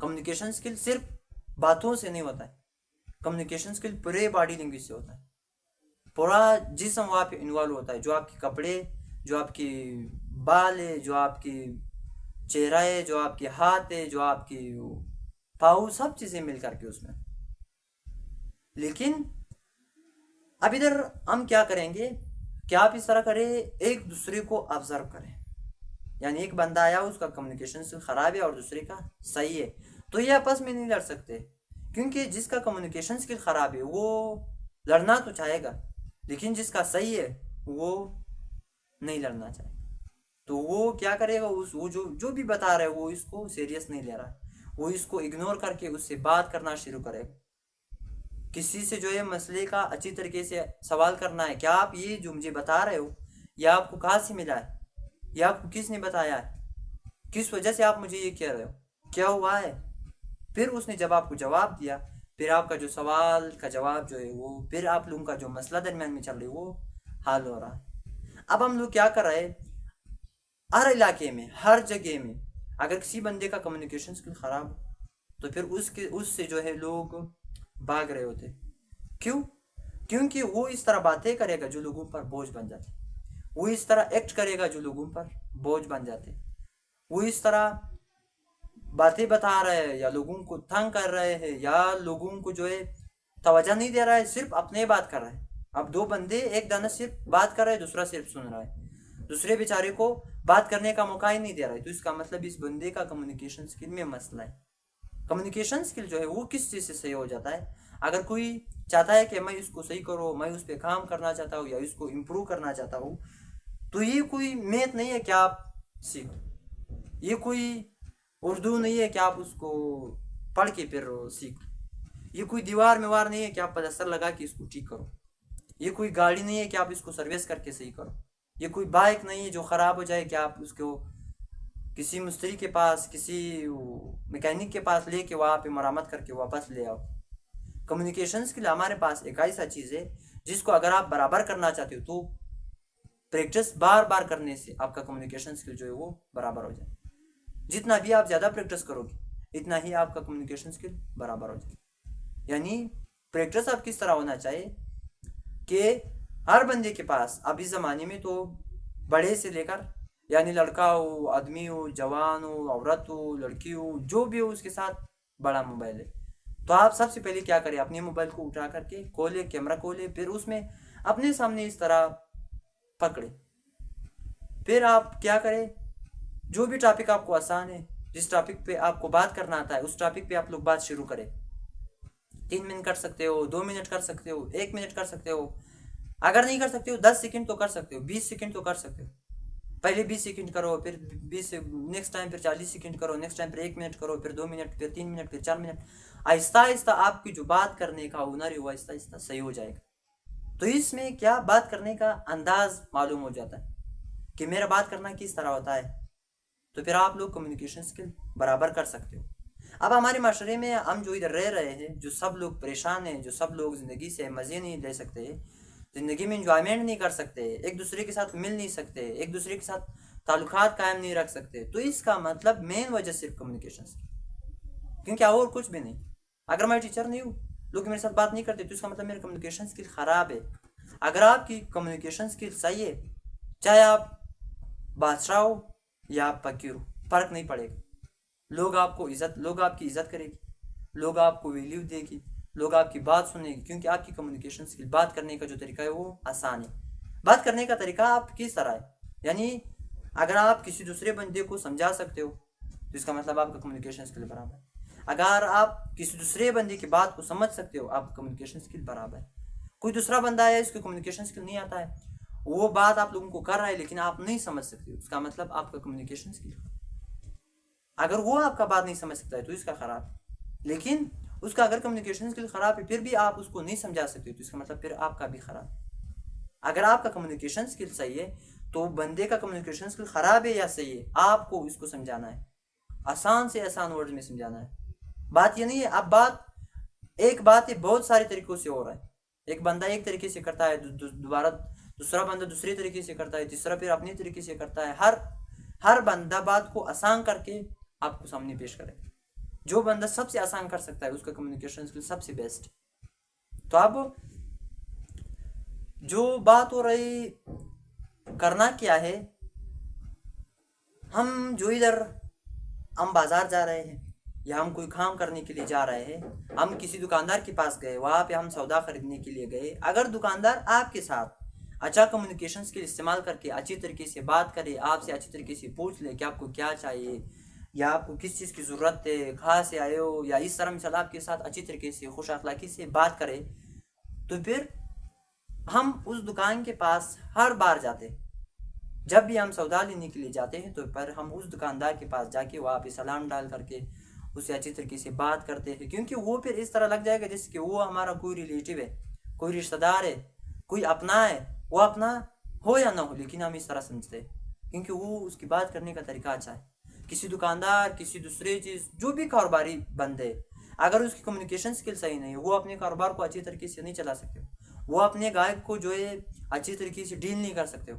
Communication skill सिर्फ बातों से नहीं होता है, कम्युनिकेशन स्किल पूरे बॉडी लैंग्वेज से होता है। पूरा जिस्म वहाँ पे इन्वॉल्व होता है, जो आपके कपड़े, जो आपकी बाल है, जो आपकी चेहरा है, जो आपके हाथ है, जो आपकी पाँव, सब चीज़ें मिल करके उसमें। लेकिन अब इधर हम क्या करेंगे कि आप इस तरह करें, एक दूसरे को ऑब्जर्व करें। यानी एक बंदा आया, उसका कम्युनिकेशन स्किल खराब है और दूसरे का सही है, तो ये आपस में नहीं लड़ सकते, क्योंकि जिसका कम्युनिकेशन स्किल खराब है वो लड़ना तो चाहेगा, लेकिन जिसका सही है वो नहीं लड़ना चाहेगा। तो वो क्या करेगा, उस वो जो भी बता रहा है वो इसको सीरियस नहीं ले रहा, वो इसको इग्नोर करके उससे बात करना शुरू करेगा। किसी से जो है मसले का अच्छी तरीके से सवाल करना है, क्या आप ये जो मुझे बता रहे हो, या आपको कहाँ से मिला है, या आपको किसने बताया है, किस वजह से आप मुझे ये कह रहे हो, क्या हुआ है। फिर उसने जब आपको जवाब दिया, फिर आपका जो सवाल का जवाब जो है वो, फिर आप लोगों का जो मसला दरमियान में चल रही है वो हल हो रहा है। अब हम लोग क्या कर रहे हैं, हर इलाके में, हर जगह में अगर किसी बंदे का कम्युनिकेशन स्किल खराब हो, तो फिर उससे जो है लोग भाग रहे होते। क्यों? क्योंकि वो इस तरह बातें करेगा जो लोगों पर बोझ बन जाते, वो इस तरह एक्ट करेगा जो लोगों पर बोझ बन जाते, वो इस तरह बातें बता रहे हैं या लोगों को तंग कर रहे हैं, या लोगों को जो है तवज्जो नहीं दे रहा है, सिर्फ अपने बात कर रहा है। अब दो बंदे, एक दाना सिर्फ बात कर रहा है, दूसरा सिर्फ सुन रहा है, दूसरे बेचारे को बात करने का मौका ही नहीं दे रहा है, तो इसका मतलब इस बंदे का कम्युनिकेशन स्किल में मसला है। कम्युनिकेशन स्किल जो है वो किस चीज़ से सही हो जाता है, अगर कोई चाहता है कि मैं इसको सही करो, मैं उस पर काम करना चाहता हूँ या इसको इम्प्रूव करना चाहता हूँ, तो ये कोई मैथ नहीं है कि आप सीखो, ये कोई उर्दू नहीं है कि आप उसको पढ़ के फिर सीख, ये कोई दीवार में वार नहीं है कि आप पलस्तर लगा के इसको ठीक करो, ये कोई गाड़ी नहीं है कि आप इसको सर्विस करके सही करो, ये कोई बाइक नहीं है जो ख़राब हो जाए कि आप उसको किसी मिस्त्री के पास, किसी मैकेनिक के पास लेके वहाँ पे मरम्मत करके वापस ले आओ। कम्युनिकेशन स्किल हमारे पास एक ऐसा चीज़ है जिसको अगर आप बराबर करना चाहते हो तो प्रैक्टिस बार बार करने से आपका कम्युनिकेशन स्किल जो है वो बराबर हो जाए। जितना भी आप ज़्यादा प्रैक्टिस करोगे इतना ही आपका कम्युनिकेशन स्किल बराबर हो जाए। यानी प्रैक्टिस आप किस तरह होना चाहिए कि हर बंदे के पास अभी ज़माने में तो बड़े से लेकर, यानी लड़का हो, आदमी हो, जवान हो, औरत हो, लड़की हो, जो भी हो, उसके साथ बड़ा मोबाइल है। तो आप सबसे पहले क्या करें, अपने मोबाइल को उठा करके खोले, कैमरा खोले, फिर उसमें अपने सामने इस तरह पकड़े। फिर आप क्या करें, जो भी टॉपिक आपको आसान है, जिस टॉपिक पे आपको बात करना आता है, उस टॉपिक पे आप लोग बात शुरू करें। 3 मिनट कर सकते हो, 2 मिनट कर सकते हो, 1 मिनट कर सकते हो, अगर नहीं कर सकते हो 10 सेकंड तो कर सकते हो, 20 सेकंड तो कर सकते हो। पहले 20 सेकंड करो, फिर 20 से नेक्स्ट टाइम फिर 40 सेकंड करो, नेक्स्ट टाइम फिर 1 मिनट करो, फिर 2 मिनट, फिर 3 मिनट, फिर 4 मिनट। आहिस्ता आहिस्ता आपकी जो बात करने का हुनर है वो आहिस्ता आहिस्ता सही हो जाएगा। तो इसमें क्या, बात करने का अंदाज मालूम हो जाता है कि मेरा बात करना किस तरह होता है, तो फिर आप लोग कम्युनिकेशन स्किल बराबर कर सकते हो। अब हमारे माशरे में हम जो इधर रह रहे हैं, जो सब लोग परेशान हैं, जो सब लोग ज़िंदगी से मज़े नहीं ले सकते, ज़िंदगी में इंजॉयमेंट नहीं कर सकते, एक दूसरे के साथ मिल नहीं सकते, एक दूसरे के साथ ताल्लुकात कायम नहीं रख सकते, तो इसका मतलब मेन वजह सिर्फ कम्युनिकेशन स्किल, क्योंकि और कुछ भी नहीं। अगर मैं टीचर नहीं हूँ, लोग मेरे साथ बात नहीं करते, तो इसका मतलब मेरा कम्युनिकेशन स्किल ख़राब है। अगर आपकी कम्युनिकेशन स्किल सही है, चाहे आप बादशाह हो या आप फकीर हो, फ़र्क नहीं पड़ेगा। लोग आपकी इज्जत करेगी, लोग आपको वैल्यू देगी, लोग आपकी बात सुनेगी, क्योंकि आपकी कम्युनिकेशन स्किल, बात करने का जो तरीका है वो आसान है। बात करने का तरीका आप किस तरह है, यानी अगर आप किसी दूसरे बंदे को समझा सकते हो तो इसका मतलब आपका कम्युनिकेशन स्किल बराबर है। अगर आप किसी दूसरे बंदे की बात को समझ सकते हो, आपका कम्युनिकेशन स्किल बराबर है। कोई दूसरा बंदा है, इसको कम्युनिकेशन स्किल नहीं आता है, वो बात आप लोगों को कर रहा है लेकिन आप नहीं समझ सकते हो, उसका मतलब आपका कम्युनिकेशन स्किल, अगर वो आपका बात नहीं समझ सकता है तो इसका खराब। लेकिन उसका अगर कम्युनिकेशन स्किल खराब है फिर भी आप उसको नहीं समझा सकते तो इसका मतलब फिर आपका भी खराब। अगर आपका कम्युनिकेशन स्किल सही है तो बंदे का कम्युनिकेशन स्किल खराब है या सही है, आपको इसको समझाना है, आसान से आसान वर्ड में समझाना है। बात ये नहीं है, अब बात एक बात है बहुत सारे तरीकों से हो रहा है, एक बंदा एक तरीके से करता है, दोबारा दूसरा बंदा दूसरे तरीके से करता है, तीसरा फिर अपने तरीके से करता है। हर बंदा बात को आसान करके आपको सामने पेश करेगा। जो बंदा सबसे आसान कर सकता है उसका कम्युनिकेशन स्किल सबसे बेस्ट। तो अब जो बात हो रही, करना क्या है, हम जो इधर हम बाजार जा रहे हैं या हम कोई काम करने के लिए जा रहे हैं, हम किसी दुकानदार के पास गए, वहाँ पे हम सौदा खरीदने के लिए गए, अगर दुकानदार आपके साथ अच्छा कम्युनिकेशन स्किल इस्तेमाल करके अच्छी तरीके से बात करे, आपसे अच्छी तरीके से पूछ ले कि आपको क्या चाहिए या आपको किस चीज़ की ज़रूरत है, कहाँ से आए हो, या इस तरह मिसाल आपके साथ अच्छी तरीके से खुश अखलाकी से बात करे, तो फिर हम उस दुकान के पास हर बार जाते। जब भी हम सौदा लेने के लिए जाते हैं तो पर हम उस दुकानदार के पास जाके वहाँ पे सलाम डाल करके उससे अच्छी तरीके से बात करते हैं, क्योंकि वो फिर इस तरह लग जाएगा जैसे कि वो हमारा कोई रिलेटिव है, कोई रिश्तेदार है, कोई अपना है। वो अपना हो या ना हो लेकिन हम इस तरह समझते हैं, क्योंकि वो उसकी बात करने का तरीका अच्छा है। किसी दुकानदार, किसी दूसरे चीज़, जो भी कारोबारी बंदे, अगर उसकी कम्युनिकेशन स्किल सही नहीं है, वो अपने कारोबार को अच्छी तरीके से नहीं चला सकते, वो अपने गाहक को जो है अच्छी तरीके से डील नहीं कर सकते,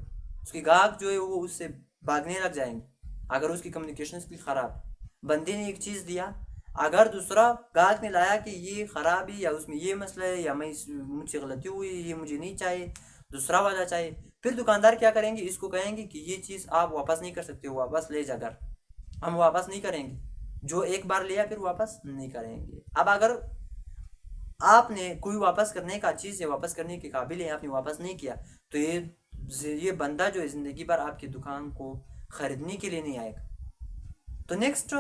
उसके गाहक जो है वो उससे भागने लग जाएंगे अगर उसकी कम्युनिकेशन स्किल ख़राब। बंदे ने एक चीज़ दिया, अगर दूसरा गाहक ने लाया कि ये ख़राब है या उसमें ये मसला है या मुझसे गलती हुई, ये मुझे नहीं चाहिए, दूसरा वाला चाहिए, फिर दुकानदार क्या करेंगे, इसको कहेंगे कि ये चीज़ आप वापस नहीं कर सकते हो, वापस ले जा कर। हम वापस नहीं करेंगे, जो एक बार लिया फिर वापस नहीं करेंगे। अब अगर आपने कोई वापस करने का चीज़ है, वापस करने के काबिल है, आपने वापस नहीं किया, तो ये बंदा जो है ज़िंदगी भर आपकी दुकान को ख़रीदने के लिए नहीं आएगा। तो नेक्स्ट,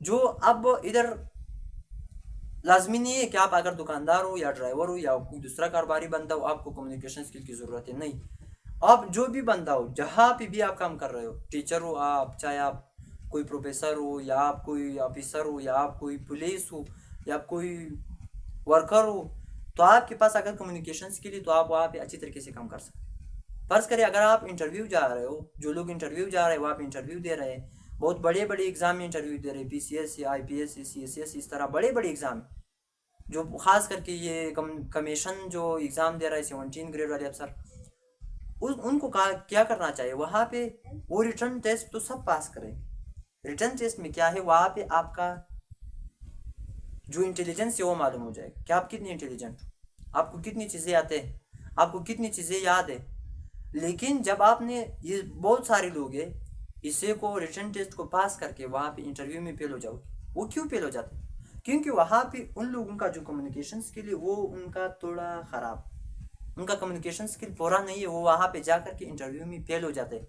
जो अब इधर लाजमी नहीं है कि आप अगर दुकानदार हो या ड्राइवर हो या कोई दूसरा कारोबारी बंदा हो आपको कम्युनिकेशन स्किल की ज़रूरत है, नहीं। आप जो भी बंदा हो, जहाँ पे भी आप काम कर रहे हो, टीचर हो आप, चाहे आप कोई प्रोफेसर हो या आप कोई ऑफिसर हो या आप कोई पुलिस हो या आप कोई वर्कर हो, तो आपके पास अगर कम्युनिकेशन स्किल है तो आप वहाँ पे अच्छी तरीके से काम कर सकते हैं। फर्ज करें अगर आप इंटरव्यू जा रहे हो, जो लोग इंटरव्यू जा रहे हैं वो आप इंटरव्यू दे रहे हैं, बहुत बड़े बड़े एग्जाम में इंटरव्यू दे रहे हैं, PCS या IPS CSS, इस तरह बड़े बड़े एग्जाम जो खास करके ये कमीशन जो एग्ज़ाम दे रहा है 17 ग्रेड वाले अफसर, उनको क्या करना चाहिए, वहाँ पे वो रिटर्न टेस्ट तो सब पास करें। रिटर्न टेस्ट में क्या है, वहाँ पे आपका जो इंटेलिजेंस है वो मालूम हो जाएगा कि आप कितनी इंटेलिजेंट हो, आपको कितनी चीज़ें आते हैं, आपको कितनी चीज़ें याद है। लेकिन जब आपने, ये बहुत सारे लोग हैं इसे को रिटर्न टेस्ट को पास करके वहाँ पे इंटरव्यू में फेल हो जाओगे। वो क्यों फेल हो जाते हैं, क्योंकि वहाँ पे उन लोगों का जो कम्युनिकेशन स्किल है वो उनका थोड़ा ख़राब, उनका कम्युनिकेशन स्किल पूरा नहीं है, वो वहाँ पे जा कर के इंटरव्यू में फेल हो जाते हैं।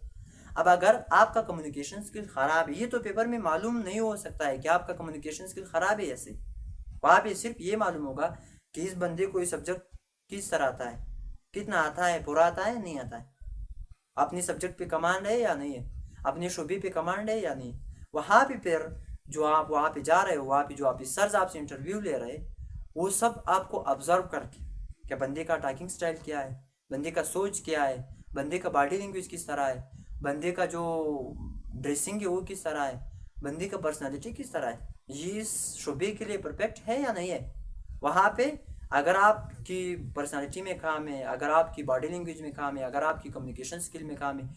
अब अगर आपका कम्युनिकेशन स्किल ख़राब है, ये तो पेपर में मालूम नहीं हो सकता है कि आपका कम्युनिकेशन स्किल ख़राब है, ऐसे वहाँ पे सिर्फ ये मालूम होगा कि इस बंदे को ये सब्जेक्ट किस तरह आता है, कितना आता है, पूरा आता है, नहीं आता है, अपने सब्जेक्ट पे कमांड है या नहीं है, अपने शोबे पे कमांड है या नहीं। वहाँ पे फिर जो आप वहाँ पे जा रहे हो, वहाँ पे जो ऑफिसर्स आपसे इंटरव्यू ले रहे, वो सब आपको ऑब्जर्व करके क्या बंदे का टॉकिंग स्टाइल क्या है, बंदे का सोच क्या है, बंदे का बॉडी लैंग्वेज किस तरह है, बंदे का जो ड्रेसिंग है वो किस तरह है, बंदे का पर्सनालिटी किस तरह है, ये इस शोबे के लिए परफेक्ट है या नहीं है। वहाँ पे अगर आपकी पर्सनालिटी में काम है, अगर आपकी बॉडी लैंग्वेज में काम है, अगर आपकी कम्युनिकेशन स्किल में काम है,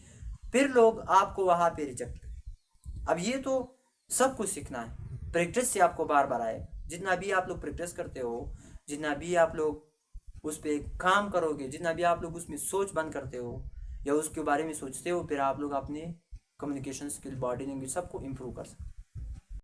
फिर लोग आपको वहाँ पे रिजेक्ट करें। अब ये तो सब कुछ सीखना है, प्रैक्टिस से आपको बार बार आए। जितना भी आप लोग प्रैक्टिस करते हो, जितना भी आप लोग उस पर काम करोगे, जितना भी आप लोग उसमें सोच बंद करते हो या उसके बारे में सोचते हो, फिर आप लोग अपने कम्युनिकेशन स्किल, बॉडी लैंग्वेज सबको इम्प्रूव कर सकते हो।